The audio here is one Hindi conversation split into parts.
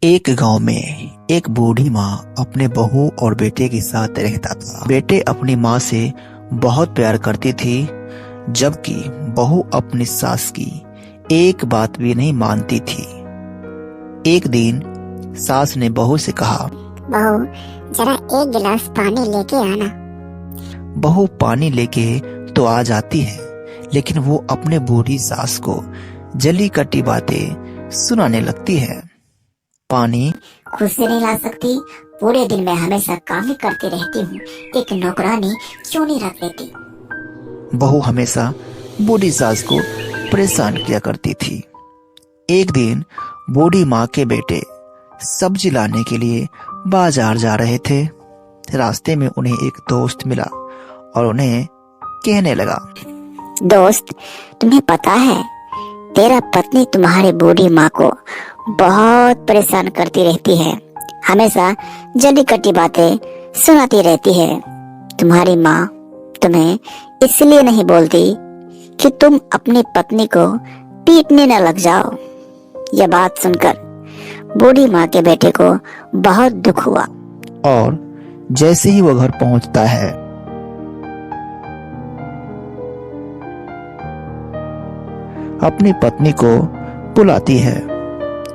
एक गांव में एक बूढ़ी माँ अपने बहू और बेटे के साथ रहता था। बेटे अपनी माँ से बहुत प्यार करती थी, जबकि बहू अपनी सास की एक बात भी नहीं मानती थी। एक दिन सास ने बहू से कहा, बहू जरा एक गिलास पानी लेके आना। बहू पानी लेके तो आ जाती है, लेकिन वो अपने बूढ़ी सास को जली कटी बातें सुनाने लगती है। पानी खुद से नहीं ला सकती, पूरे दिन मैं हमेशा काम ही करती रहती हूँ, एक नौकरानी क्यों नहीं रख लेती। बहू हमेशा बूढ़ी सास को परेशान किया करती थी। एक दिन बूढ़ी माँ के बेटे सब्जी लाने के लिए बाजार जा रहे थे। रास्ते में उन्हें एक दोस्त मिला और उन्हें कहने लगा, दोस्त, तुम्हें पता है तेरा पत्नी तुम्हारी बूढ़ी माँ को बहुत परेशान करती रहती है, हमेशा जली कटी बातें सुनाती रहती है। तुम्हारी माँ तुम्हें इसलिए नहीं बोलती कि तुम अपनी पत्नी को पीटने न लग जाओ। यह बात सुनकर बूढ़ी माँ के बेटे को बहुत दुख हुआ और जैसे ही वो घर पहुंचता है, अपनी पत्नी को बुलाती है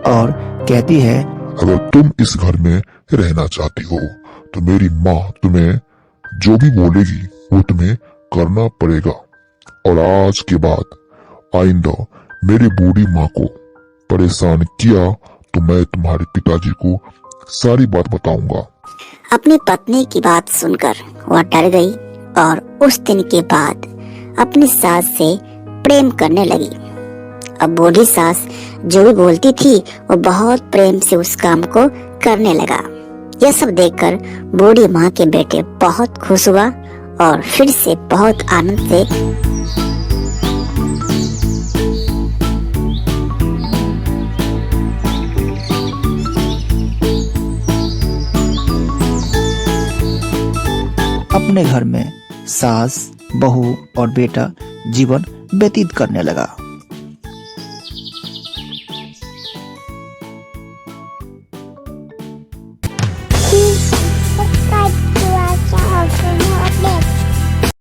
और कहती है, अगर तुम इस घर में रहना चाहती हो तो मेरी माँ तुम्हें जो भी बोलेगी वो तुम्हें करना पड़ेगा, और आज के बाद आइंदा मेरी बूढ़ी माँ को परेशान किया तो मैं तुम्हारे पिताजी को सारी बात बताऊंगा। अपनी पत्नी की बात सुनकर वह डर गई और उस दिन के बाद अपनी सास से प्रेम करने लगी। अब बूढ़ी सास जो भी बोलती थी वो बहुत प्रेम से उस काम को करने लगा। यह सब देखकर बूढ़ी माँ के बेटे बहुत खुश हुआ और फिर से बहुत आनंद से अपने घर में सास, बहू और बेटा जीवन व्यतीत करने लगा।